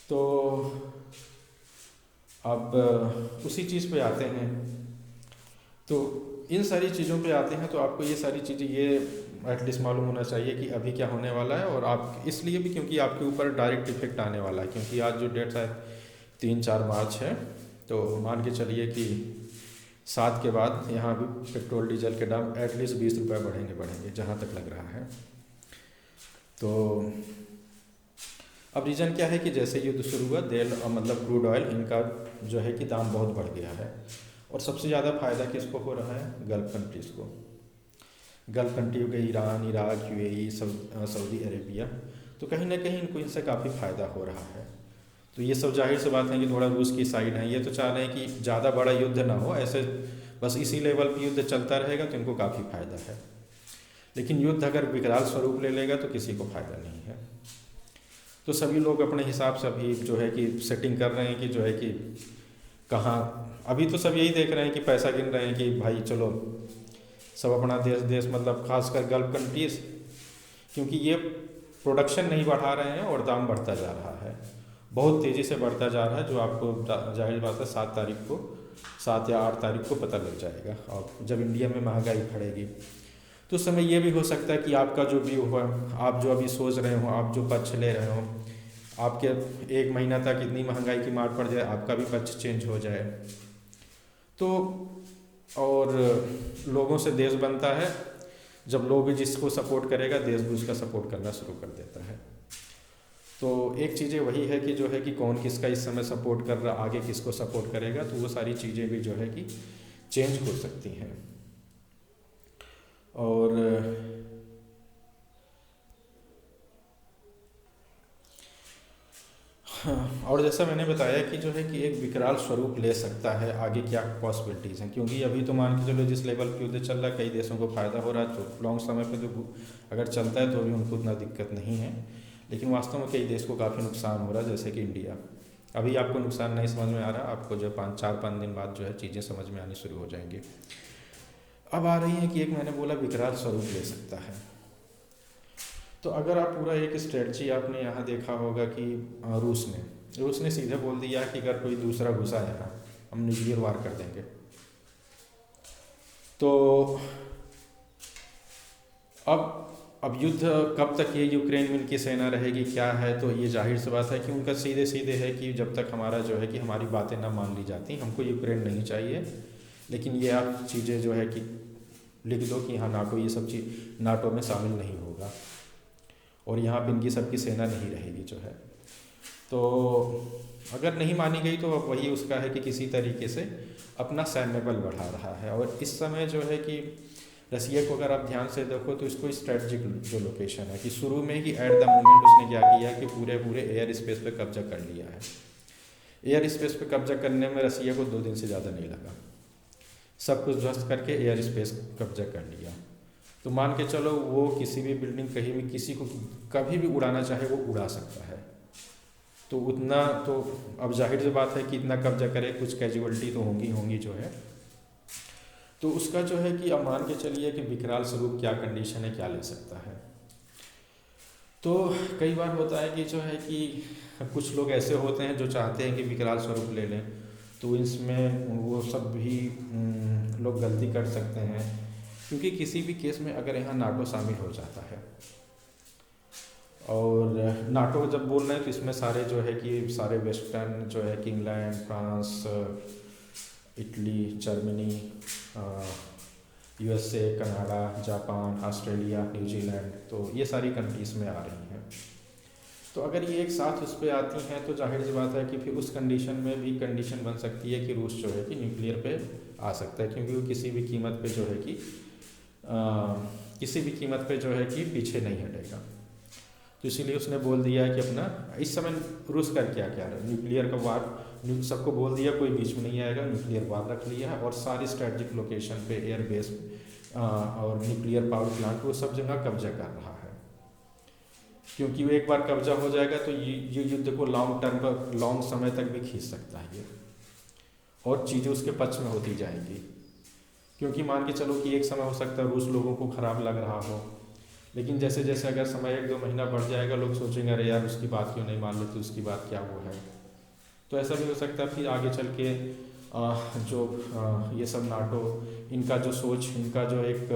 तो अब उसी चीज़ पे आते हैं, तो इन सारी चीज़ों पे आते हैं, तो आपको ये सारी चीज़ें ये एटलीस्ट मालूम होना चाहिए कि अभी क्या होने वाला है। और आप इसलिए भी क्योंकि आपके ऊपर डायरेक्ट इफेक्ट आने वाला है, क्योंकि आज जो डेट है 3-4 मार्च है, तो मान के चलिए कि 7 के बाद यहाँ भी पेट्रोल डीजल के दाम एटलीस्ट 20 रुपये बढ़ेंगे जहाँ तक लग रहा है। तो अब रीज़न क्या है कि जैसे युद्ध शुरू हुआ, तेल मतलब क्रूड ऑयल इनका जो है कि दाम बहुत बढ़ गया है। और सबसे ज़्यादा फ़ायदा किसको हो रहा है? गल्फ़ कंट्रीज़ को, गल्फ़ कंट्रियों के Iran, Iraq, UAE, Saudi Arabia, तो कहीं ना कहीं इनको इनसे काफ़ी फ़ायदा हो रहा है। तो ये सब जाहिर सी बात है कि थोड़ा रूस की साइड है, ये तो चाह रहे हैं कि ज़्यादा बड़ा युद्ध ना हो, ऐसे बस इसी लेवल पर युद्ध चलता रहेगा तो इनको काफ़ी फ़ायदा है। लेकिन युद्ध अगर विकराल स्वरूप ले लेगा तो किसी को फायदा नहीं है। तो सभी लोग अपने हिसाब से अभी जो है कि सेटिंग कर रहे हैं कि जो है कि कहाँ, अभी तो सब यही देख रहे हैं कि पैसा गिन रहे हैं कि भाई चलो सब अपना देश देश मतलब खासकर गल्फ कंट्रीज, क्योंकि ये प्रोडक्शन नहीं बढ़ा रहे हैं और दाम बढ़ता जा रहा है, बहुत तेज़ी से बढ़ता जा रहा है, जो आपको जाहिर बात है 7 तारीख को, 7 या 8 तारीख को पता लग जाएगा। और जब इंडिया में महंगाई बढ़ेगी तो उस समय ये भी हो सकता है कि आपका जो व्यू हो, आप जो अभी सोच रहे हो, आप जो पक्ष ले रहे हो, आपके 1 महीना तक इतनी महंगाई की मार पड़ जाए, आपका भी पक्ष चेंज हो जाए। तो और लोगों से देश बनता है, जब लोग भी जिसको सपोर्ट करेगा देश भी उसका सपोर्ट करना शुरू कर देता है। तो एक चीज़ें वही है कि जो है कि कौन किसका इस समय सपोर्ट कर रहा, आगे किसको सपोर्ट करेगा, तो वो सारी चीज़ें भी जो है कि चेंज हो सकती हैं। और जैसा मैंने बताया कि जो है कि एक विकराल स्वरूप ले सकता है, आगे क्या पॉसिबिलिटीज़ हैं, क्योंकि अभी तो मान के चलो जिस लेवल पे युद्ध चल रहा है कई देशों को फ़ायदा हो रहा है, तो लॉन्ग समय पे तो अगर चलता है तो भी उनको उतना दिक्कत नहीं है, लेकिन वास्तव में कई देश को काफ़ी नुकसान हो रहा है, जैसे कि इंडिया। अभी आपको नुकसान नहीं समझ में आ रहा, आपको जो 4-5 दिन बाद जो है चीज़ें समझ में आनी शुरू हो जाएंगी। अब आ रही हैं कि एक मैंने बोला विकराल स्वरूप ले सकता है। तो अगर आप पूरा एक स्ट्रेटजी आपने यहाँ देखा होगा कि रूस ने सीधे बोल दिया कि अगर कोई दूसरा घुसा यहाँ हम न्यूक्लियर वार कर देंगे। तो अब युद्ध कब तक ये यूक्रेन में इनकी सेना रहेगी क्या है, तो ये जाहिर सी बात है कि उनका सीधे सीधे है कि जब तक हमारा जो है कि हमारी बातें ना मान ली जाती, हमको यूक्रेन नहीं चाहिए, लेकिन ये आप चीज़ें जो है कि लिख दो कि हाँ नाटो ये सब चीज़ नाटो में शामिल नहीं होगा और यहाँ पे इनकी सबकी सेना नहीं रहेगी जो है। तो अगर नहीं मानी गई तो अब वही उसका है कि किसी तरीके से अपना सैन्य बल बढ़ा रहा है। और इस समय जो है कि रसिया को अगर आप ध्यान से देखो तो इसको स्ट्रेटजिक जो लोकेशन है कि शुरू में ही एट द मोमेंट उसने क्या किया कि पूरे एयर स्पेस पे कब्जा कर लिया है। एयर स्पेस पे कब्जा करने में रसिया को 2 दिन से ज़्यादा नहीं लगा, सब कुछ ध्वस्त करके एयर स्पेस कब्जा कर लिया। तो मान के चलो वो किसी भी बिल्डिंग कहीं भी किसी को कभी भी उड़ाना चाहे वो उड़ा सकता है। तो उतना तो अब जाहिर सी बात है कि इतना कब्जा करे, कुछ कैजुअलिटी तो होंगी जो है। तो उसका जो है कि अब मान के चलिए कि विकराल स्वरूप क्या कंडीशन है, क्या ले सकता है। तो कई बार होता है कि जो है कि कुछ लोग ऐसे होते हैं जो चाहते हैं कि विकराल स्वरूप ले लें, तो इसमें वो सब भी लोग गलती कर सकते हैं, क्योंकि किसी भी केस में अगर यहाँ नाटो शामिल हो जाता है, और नाटो जब बोल रहे हैं तो इसमें सारे जो है कि सारे वेस्टर्न जो है कि England, France, Italy, Germany, USA, Canada, Japan, Australia, New Zealand, तो ये सारी कंट्रीज़ में आ रही हैं। तो अगर ये एक साथ उस पर आती हैं तो जाहिर सी बात है कि फिर उस कंडीशन में भी कंडीशन बन सकती है कि रूस जो है कि न्यूक्लियर पे आ सकता है, क्योंकि वो किसी भी कीमत पे जो है कि किसी भी कीमत पे जो है कि पीछे नहीं हटेगा। तो इसीलिए उसने बोल दिया कि अपना इस समय रूस कर क्या रहा है, न्यूक्लियर का वार, सबको बोल दिया कोई बीच में नहीं आएगा, न्यूक्लियर वार रख लिया है और सारी स्ट्रेटजिक लोकेशन पे एयरबेस और न्यूक्लियर पावर प्लांट वो सब जगह कब्जा कर रहा है। क्योंकि वो एक बार कब्जा हो जाएगा तो ये युद्ध को लॉन्ग समय तक भी खींच सकता है ये, और चीज़ें उसके पक्ष में होती जाएंगी। क्योंकि मान के चलो कि एक समय हो सकता है रूस लोगों को ख़राब लग रहा हो, लेकिन जैसे जैसे अगर समय 1-2 महीना बढ़ जाएगा लोग सोचेंगे अरे यार उसकी बात क्यों नहीं मान लेते, उसकी बात क्या वो है। तो ऐसा भी हो सकता है फिर आगे चल के ये सब नाटो, इनका जो सोच, इनका जो एक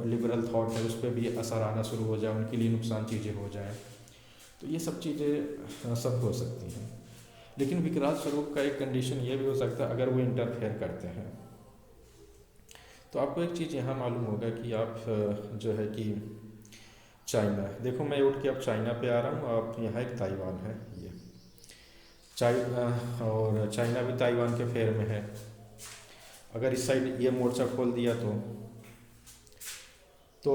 लिबरल थॉट है उस पर भी असर आना शुरू हो जाए, उनके लिए नुकसान चीज़ें हो जाए। तो ये सब चीज़ें सब हो सकती हैं। लेकिन विकराल स्वरूप का एक कंडीशन ये भी हो सकता है अगर वो इंटरफेयर करते हैं। तो आपको एक चीज़ यहाँ मालूम होगा कि आप जो है कि चाइना, देखो मैं उठ के अब चाइना पे आ रहा हूँ, आप यहाँ एक ताइवान है, ये और चाइना भी ताइवान के फेर में है। अगर इस साइड ये मोर्चा खोल दिया तो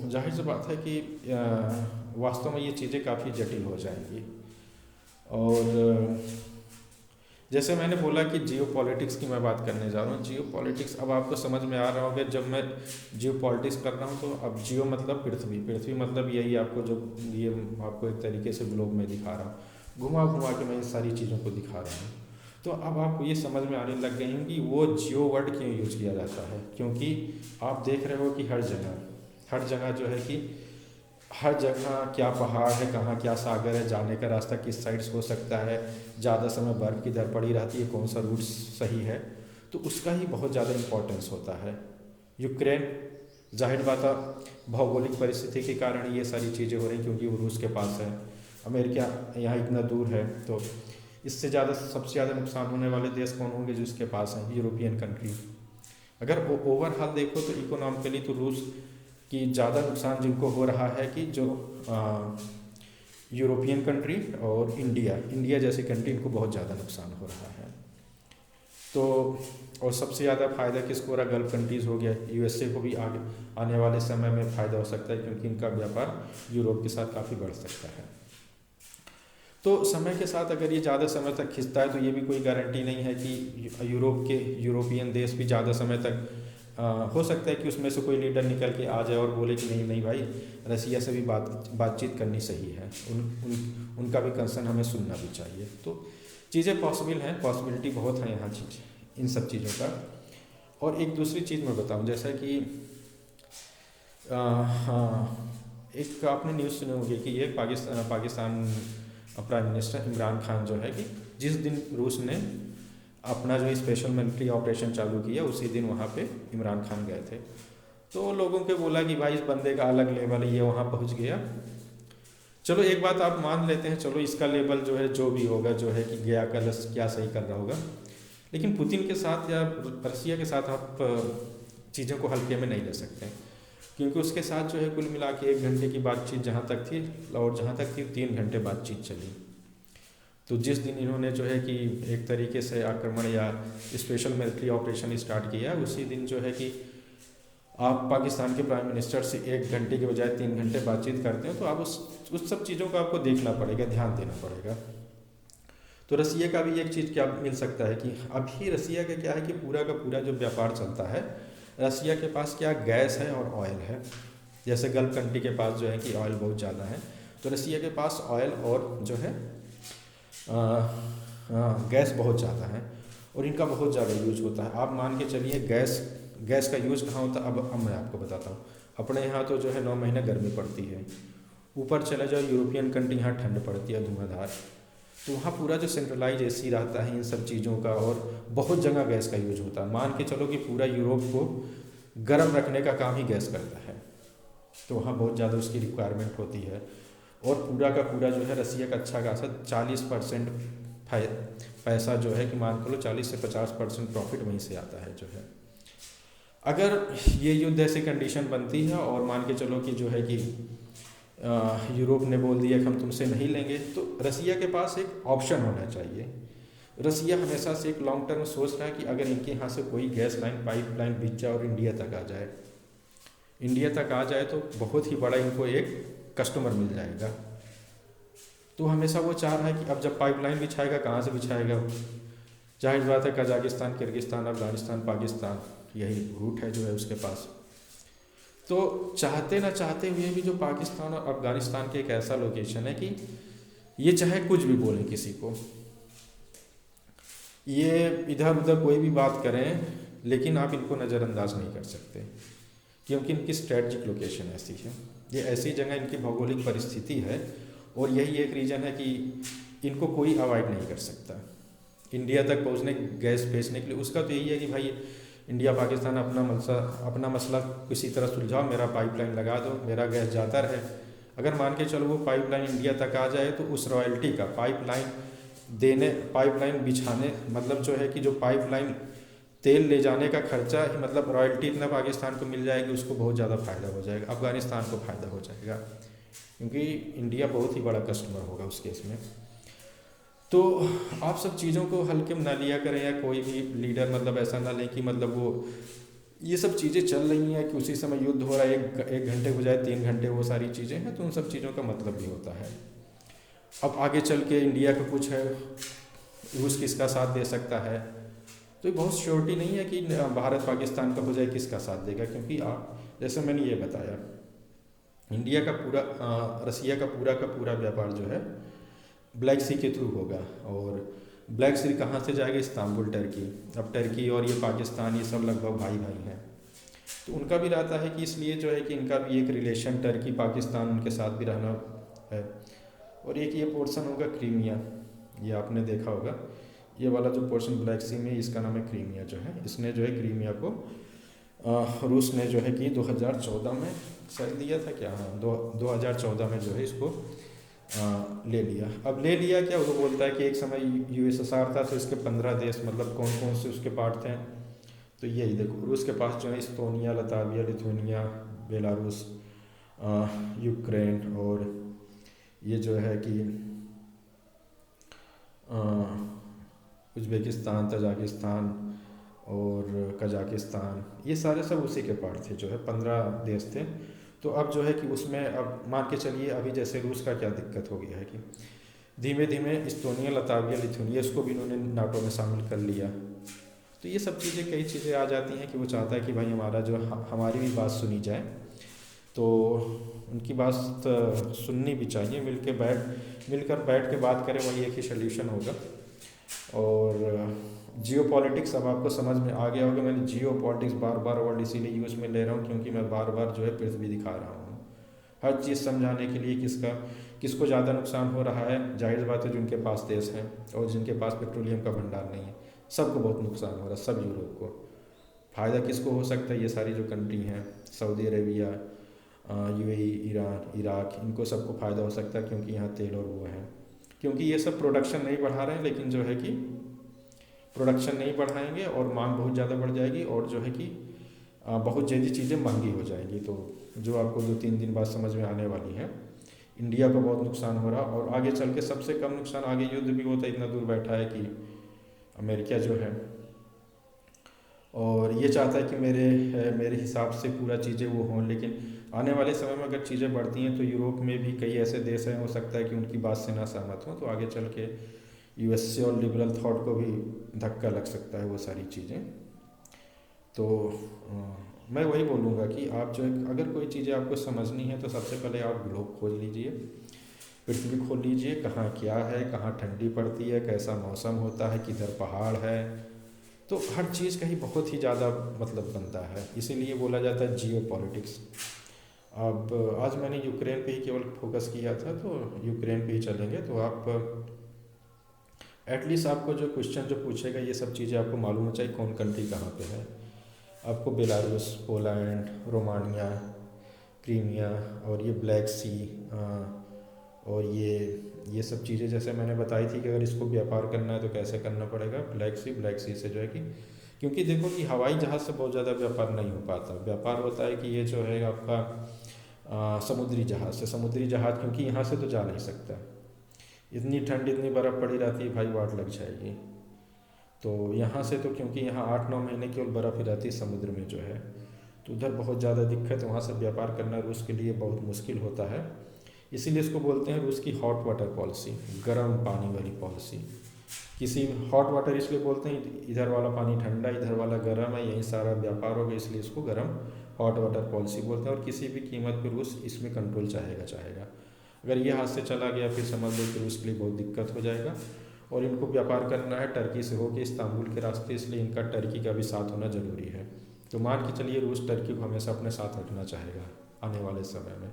जाहिर सी बात है कि वास्तव में ये चीज़ें काफ़ी जटिल हो जाएंगी। और जैसे मैंने बोला कि जियो पॉलिटिक्स की मैं बात करने जा रहा हूँ। जियो पॉलिटिक्स अब आपको समझ में आ रहा होगा जब मैं जियो पॉलिटिक्स कर रहा हूँ। तो अब जियो मतलब पृथ्वी, पृथ्वी मतलब यही आपको जो ये आपको एक तरीके से ब्लॉग में दिखा रहा हूँ, घुमा घुमा के मैं इन सारी चीज़ों को दिखा रहा हूँ। तो अब आपको ये समझ में आने लग गई हैं कि वो जियो वर्ड क्यों यूज़ किया जाता है। क्योंकि आप देख रहे हो कि हर जगह जो है कि हर जगह क्या पहाड़ है, कहाँ क्या सागर है, जाने का रास्ता किस साइड से हो सकता है, ज़्यादा समय बर्फ़ किधर पड़ी रहती है, कौन सा रूट सही है, तो उसका ही बहुत ज़्यादा इम्पोर्टेंस होता है। यूक्रेन, जाहिर बात है भौगोलिक परिस्थिति के कारण ये सारी चीज़ें हो रही क्योंकि वो रूस के पास है, अमेरिका यहाँ इतना दूर है। तो इससे ज़्यादा सबसे ज़्यादा नुकसान होने वाले देश कौन होंगे? जो इसके पास हैं, यूरोपियन कंट्री। अगर ओवरऑल देखो तो इकोनॉमिकली तो रूस कि ज़्यादा नुकसान जिनको हो रहा है कि जो यूरोपियन कंट्री और इंडिया जैसी कंट्री, इनको बहुत ज़्यादा नुकसान हो रहा है। तो और सबसे ज़्यादा फ़ायदा किसको हो रहा? गल्फ कंट्रीज़ हो गया, यूएसए को भी आगे आने वाले समय में फ़ायदा हो सकता है क्योंकि इनका व्यापार यूरोप के साथ काफ़ी बढ़ सकता है। तो समय के साथ अगर ये ज़्यादा समय तक खिंचता है तो ये भी कोई गारंटी नहीं है कि यूरोपियन देश भी ज़्यादा समय तक हो सकता है कि उसमें से कोई लीडर निकल के आ जाए और बोले कि नहीं नहीं भाई, रसिया से भी बातचीत करनी सही है, उनका भी कंसर्न हमें सुनना भी चाहिए। तो चीज़ें पॉसिबल हैं, पॉसिबिलिटी बहुत है यहाँ इन सब चीज़ों का। और एक दूसरी चीज़ मैं बताऊँ, जैसा कि हाँ, एक आपने न्यूज़ सुनी होगी कि ये पाकिस्तान प्राइम मिनिस्टर इमरान खान जो है कि जिस दिन रूस ने अपना जो स्पेशल मिलिट्री ऑपरेशन चालू किया उसी दिन वहाँ पे इमरान खान गए थे। तो लोगों के बोला कि भाई इस बंदे का अलग लेवल है, ये वहाँ पहुँच गया। चलो एक बात आप मान लेते हैं, चलो इसका लेवल जो है जो भी होगा, जो है कि गया क्या सही कर रहा होगा, लेकिन पुतिन के साथ या रसिया के साथ आप चीज़ों को हल्के में नहीं ले सकते, क्योंकि उसके साथ जो है कुल मिला के 1 घंटे की बातचीत जहाँ तक थी, और जहाँ तक थी 3 घंटे बातचीत चली। तो जिस दिन इन्होंने जो है कि एक तरीके से आक्रमण या स्पेशल मिलिट्री ऑपरेशन स्टार्ट किया, उसी दिन जो है कि आप पाकिस्तान के प्राइम मिनिस्टर से 1 घंटे के बजाय 3 घंटे बातचीत करते हो, तो आप उस सब चीज़ों को आपको देखना पड़ेगा, ध्यान देना पड़ेगा। तो रसिया का भी एक चीज़ क्या मिल सकता है कि अभी रसिया का क्या है कि पूरा का पूरा जो व्यापार चलता है, रसिया के पास क्या गैस है और ऑयल है। जैसे गल्फ कंट्री के पास जो है कि ऑयल बहुत ज़्यादा है, तो रसिया के पास ऑयल और जो है गैस बहुत ज़्यादा है और इनका बहुत ज़्यादा यूज होता है। आप मान के चलिए गैस का यूज़ कहाँ होता है, अब मैं आपको बताता हूँ। अपने यहाँ तो जो है 9 महीने गर्मी पड़ती है, ऊपर चले जाओ यूरोपियन कंट्री, यहाँ ठंड पड़ती है धुआंधार, तो वहाँ पूरा जो सेंट्रलाइज एसी रहता है इन सब चीज़ों का, और बहुत जगह गैस का यूज होता है। मान के चलो कि पूरा यूरोप को गर्म रखने का काम ही गैस करता है, तो वहाँ बहुत ज़्यादा उसकी रिक्वायरमेंट होती है। और पूरा का पूरा जो है रसिया का अच्छा खासा 40% पैसा जो है कि मान के लो 40 से 50% प्रॉफिट वहीं से आता है जो है। अगर ये युद्ध ऐसी कंडीशन बनती है और मान के चलो कि जो है कि यूरोप ने बोल दिया कि हम तुमसे नहीं लेंगे, तो रसिया के पास एक ऑप्शन होना चाहिए। रसिया हमेशा से एक लॉन्ग टर्म सोच रहा है कि अगर इनके यहाँ से कोई गैस लाइन पाइपलाइन बिछ जाए और इंडिया तक आ जाए तो बहुत ही बड़ा इनको एक कस्टमर मिल जाएगा। तो हमेशा वो चाह रहा है कि अब जब पाइपलाइन बिछाएगा, कहाँ से बिछाएगा? जाहिर बात है कजाकिस्तान, किर्गिस्तान, अफगानिस्तान, पाकिस्तान, यही रूट है जो है उसके पास। तो चाहते ना चाहते हुए भी जो पाकिस्तान और अफगानिस्तान के एक ऐसा लोकेशन है कि ये चाहे कुछ भी बोलें किसी को, ये इधर उधर कोई भी बात करें, लेकिन आप इनको नज़रअंदाज नहीं कर सकते क्योंकि इनकी स्ट्रेटजिक लोकेशन ऐसी है, ये ऐसी जगह इनकी भौगोलिक परिस्थिति है। और यही एक रीज़न है कि इनको कोई अवॉइड नहीं कर सकता इंडिया तक पहुंचने, गैस भेजने के लिए। उसका तो यही है कि भाई इंडिया पाकिस्तान अपना मसला किसी तरह सुलझाओ, मेरा पाइपलाइन लगा दो, मेरा गैस जाता रहे। अगर मान के चलो वो पाइपलाइन इंडिया तक आ जाए तो उस रॉयल्टी का पाइपलाइन बिछाने, मतलब जो है कि जो पाइपलाइन तेल ले जाने का खर्चा ही, मतलब रॉयल्टी इतना पाकिस्तान को मिल जाएगी, उसको बहुत ज़्यादा फ़ायदा हो जाएगा, अफगानिस्तान को फ़ायदा हो जाएगा, क्योंकि इंडिया बहुत ही बड़ा कस्टमर होगा उस केस में। तो आप सब चीज़ों को हल्के में ना लिया करें, या कोई भी लीडर मतलब ऐसा ना लें कि मतलब वो ये सब चीज़ें चल रही हैं कि उसी समय युद्ध हो रहा है, एक घंटे के बजाय 3 घंटे वो सारी चीज़ें हैं, तो उन सब चीज़ों का मतलब भी होता है। अब आगे चल के इंडिया का कुछ है, रूस किसका साथ दे सकता है। तो ये बहुत श्योरिटी नहीं है कि भारत पाकिस्तान का हो जाए किसका साथ देगा, क्योंकि आप जैसे मैंने ये बताया, इंडिया का पूरा रसिया का पूरा व्यापार जो है ब्लैक सी के थ्रू होगा। और ब्लैक सी कहाँ से जाएगा? Istanbul, Turkey. अब टर्की और ये पाकिस्तान ये सब लगभग भाई भाई हैं, तो उनका भी रहता है कि इसलिए जो है कि इनका भी एक रिलेशन टर्की पाकिस्तान उनके साथ भी रहना है। और एक ये पोर्शन होगा क्रीमिया, ये आपने देखा होगा, ये वाला जो पोर्शन ब्लैक सी में, इसका नाम है क्रीमिया जो है। इसने जो है क्रीमिया को रूस ने जो है कि 2014 में सर दिया था क्या, हाँ 2014 में जो है इसको ले लिया। अब ले लिया क्या, वो बोलता है कि एक समय यूएसएसआर था तो इसके 15 देश, मतलब कौन कौन से उसके पार्ट थे, तो यही देखो रूस के पास जो है इस्तोनिया, लताविया, लिथुआनिया, बेलारूस, यूक्रेन, और ये जो है कि उज़्बेकिस्तान, तजाकिस्तान और कजाकिस्तान, ये सारे सब उसी के पार्ट थे, जो है 15 देश थे। तो अब जो है कि उसमें अब मान के चलिए, अभी जैसे रूस का क्या दिक्कत हो गया है कि धीमे धीमे इस्तोनिया, लताविया, लिथुआनिया, इसको भी इन्होंने नाटो में शामिल कर लिया। तो ये सब चीज़ें, कई चीज़ें आ जाती हैं कि वो चाहता है कि भाई हमारा जो हमारी भी बात सुनी जाए, तो उनकी बात सुननी भी चाहिए, मिलकर बैठ के बात करें, वही एक ही सोल्यूशन होगा। और जियो पॉलिटिक्स अब आपको समझ में आ गया होगा, मैंने जियो पॉलिटिक्स बार बार वर्ड इसीलिए यूज़ में ले रहा हूँ क्योंकि मैं बार बार जो है पृथ्वी दिखा रहा हूँ, हर चीज़ समझाने के लिए किसको ज़्यादा नुकसान हो रहा है। जाहिर बात है जिनके पास देश है और जिनके पास पेट्रोलियम का भंडार नहीं है, सबको बहुत नुकसान हो रहा है, सब यूरोप को। फ़ायदा किसको हो सकता है? ये सारी जो कंट्री हैं, Saudi Arabia, UAE, Iran, Iraq, इनको सबको फ़ायदा हो सकता है क्योंकि यहाँ तेल और वो है। क्योंकि ये सब प्रोडक्शन नहीं बढ़ा रहे हैं, लेकिन जो है कि प्रोडक्शन नहीं बढ़ाएंगे और मांग बहुत ज़्यादा बढ़ जाएगी और जो है कि बहुत जल्दी चीज़ें महंगी हो जाएंगी। तो जो आपको 2-3 दिन बाद समझ में आने वाली है, इंडिया को बहुत नुकसान हो रहा, और आगे चल के सबसे कम नुकसान, आगे युद्ध भी होता है, इतना दूर बैठा है कि अमेरिका जो है, और ये चाहता है कि मेरे हिसाब से पूरा चीज़ें वो हों। लेकिन आने वाले समय में अगर चीज़ें बढ़ती हैं तो यूरोप में भी कई ऐसे देश हैं, हो सकता है कि उनकी बात से ना सहमत हों, तो आगे चल के यूएसए और लिबरल थॉट को भी धक्का लग सकता है, वो सारी चीज़ें। तो मैं वही बोलूँगा कि आप जो अगर कोई चीज़ें आपको समझनी है तो सबसे पहले आप ग्लोब खोज लीजिए, पृथ्वी खोल लीजिए, कहाँ क्या है, कहाँ ठंडी पड़ती है, कैसा मौसम होता है, किधर पहाड़ है, तो हर चीज़ का ही बहुत ही ज़्यादा मतलब बनता है, इसीलिए बोला जाता है जियो पॉलिटिक्स। अब आज मैंने यूक्रेन पे ही केवल फोकस किया था, तो यूक्रेन पे ही चलेंगे। तो आप एटलीस्ट आपको जो क्वेश्चन जो पूछेगा ये सब चीज़ें आपको मालूम हो चाहिए, कौन कंट्री कहाँ पे है। आपको बेलारूस, पोलैंड, रोमानिया, क्रीमिया और ये ब्लैक सी और ये सब चीज़ें जैसे मैंने बताई थी कि अगर इसको व्यापार करना है तो कैसे करना पड़ेगा। ब्लैक सी से जो है कि क्योंकि देखो कि हवाई जहाज़ से बहुत ज़्यादा व्यापार नहीं हो पाता, व्यापार होता है कि ये जो है आपका समुद्री जहाज़ से, समुद्री जहाज़ क्योंकि यहाँ से तो जा नहीं सकता, इतनी ठंड, इतनी बर्फ़ पड़ी रहती है भाई, वाट लग जाएगी। तो यहाँ से तो क्योंकि यहाँ 8-9 महीने केवल बर्फ़ ही रहती है समुद्र में जो है, तो उधर बहुत ज़्यादा दिक्कत है, वहाँ से व्यापार करना रूस के लिए बहुत मुश्किल होता है। इसीलिए इसको बोलते हैं रूस की हॉट वाटर पॉलिसी, गर्म पानी वाली पॉलिसी। किसी हॉट वाटर इसलिए बोलते हैं, इधर वाला पानी ठंडा, इधर वाला गर्म है, यही सारा व्यापार होगा, इसलिए इसको गर्म हॉट वाटर पॉलिसी बोलते हैं। और किसी भी कीमत पर रूस इसमें कंट्रोल चाहेगा। अगर ये हाथ से चला गया फिर समझ लो कि रूस के लिए बहुत दिक्कत हो जाएगा। और इनको व्यापार करना है टर्की से होकर इस्तांबुल के रास्ते, इसलिए इनका टर्की का भी साथ होना ज़रूरी है। तो मान के चलिए रूस टर्की को हमेशा अपने साथ रखना चाहेगा आने वाले समय में।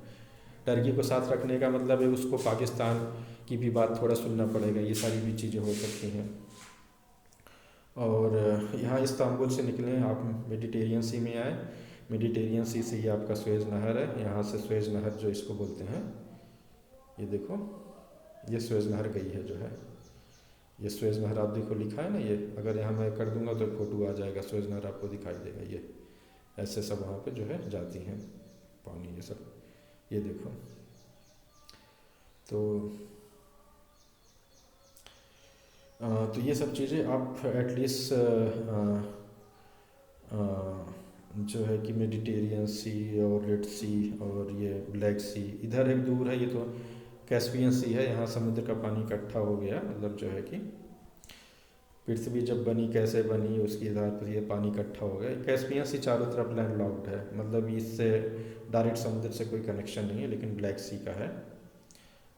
टर्की को साथ रखने का मतलब है उसको पाकिस्तान की भी बात थोड़ा सुनना पड़ेगा, ये सारी भी चीज़ें हो सकती हैं। और यहाँ इस्तांबुल से निकले आप मेडिटेरियन सी में आए, मेडिटेरियन सी से ये आपका स्वेज नहर है, यहाँ से स्वेज नहर जो इसको बोलते हैं, ये देखो ये स्वेज नहर गई है जो है, ये स्वेज नहर आप देखो लिखा है ना, ये अगर यहाँ मैं कर दूंगा तो फोटो आ जाएगा, स्वेज नहर आपको दिखाई देगा। ये ऐसे सब वहाँ पे जो है जाती हैं पानी, ये सब ये देखो। तो ये सब चीज़ें आप एटलीस्ट जो है कि मेडिटेरियन सी और रेड सी और ये ब्लैक सी, इधर एक दूर है, ये तो कैस्पियन सी है, यहाँ समुद्र का पानी इकट्ठा हो गया, मतलब जो है कि पृथ्वी जब बनी कैसे बनी उसके आधार पर ये पानी इकट्ठा हो गया। कैस्पियन सी चारों तरफ लैंड लॉक्ड है, मतलब इससे डायरेक्ट समुद्र से कोई कनेक्शन नहीं है, लेकिन ब्लैक सी का है।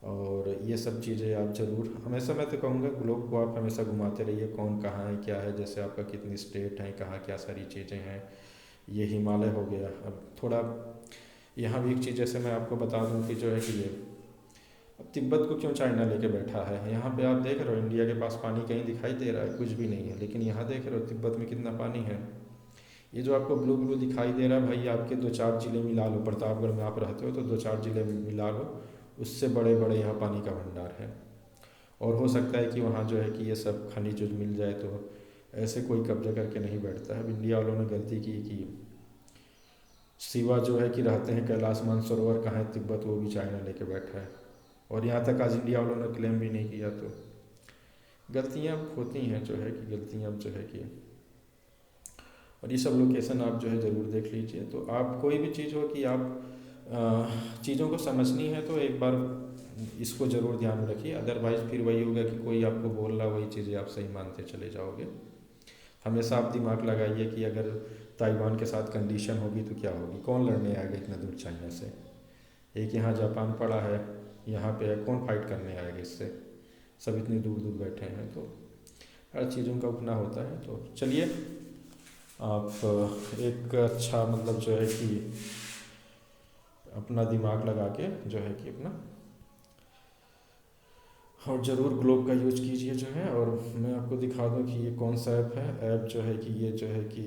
और ये सब चीज़ें आप ज़रूर हमेशा, मैं तो कहूँगा ग्लोब को आप हमेशा घुमाते रहिए, कौन कहाँ है क्या है, जैसे आपका कितनी स्टेट हैं, कहाँ क्या सारी चीज़ें हैं। ये हिमालय हो गया। अब थोड़ा यहाँ भी एक चीज़ जैसे मैं आपको बता दूँ कि जो है कि ये अब तिब्बत को क्यों चाइना लेके बैठा है। यहाँ पे आप देख रहे हो इंडिया के पास पानी कहीं दिखाई दे रहा है, कुछ भी नहीं है, लेकिन यहाँ देख रहे हो तिब्बत में कितना पानी है। ये जो आपको ब्लू ब्लू दिखाई दे रहा है भाई, आपके 2-4 ज़िले मिला लो, प्रतापगढ़ में आप रहते हो तो 2-4 ज़िले मिला लो, उससे बड़े बड़े यहाँ पानी का भंडार है। और हो सकता है कि वहाँ जो है कि ये सब खनिज मिल जाए, तो ऐसे कोई कब्जा करके नहीं बैठता है। अब इंडिया वालों ने गलती की कि सिवा जो है कि रहते हैं कैलाश मानसरोवर कहाँ है तिब्बत, वो भी चाइना लेके बैठा है। और यहाँ तक आज इंडिया वालों ने क्लेम भी नहीं किया। तो गलतियाँ होती हैं जो है कि गलतियाँ जो है कि, और ये सब लोकेशन आप जो है ज़रूर देख लीजिए। तो आप कोई भी चीज़ हो कि आप चीज़ों को समझनी है तो एक बार इसको ज़रूर ध्यान में रखिए, अदरवाइज़ फिर वही होगा कि कोई आपको बोल रहा वही चीज़ें आप सही मानते चले जाओगे। हमेशा आप दिमाग लगाइए कि अगर ताइवान के साथ कंडीशन होगी तो क्या होगी, कौन लड़ने आएगा इतना दूर चाइना से। एक यहाँ जापान पड़ा है, यहाँ पे है, कौन फाइट करने आएगा इससे, सब इतनी दूर दूर बैठे हैं। तो हर चीज़ों का उठना होता है। तो चलिए आप एक अच्छा मतलब जो है कि अपना दिमाग लगा के जो है कि अपना और ज़रूर ग्लोब का यूज कीजिए जो है। और मैं आपको दिखा दूं कि ये कौन सा ऐप है। ऐप जो है कि ये जो है कि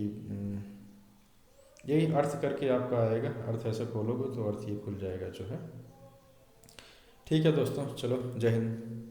यही अर्थ करके आपका आएगा, अर्थ ऐसे खोलोगे तो अर्थ ये खुल जाएगा जो है। ठीक है दोस्तों, चलो जय हिंद।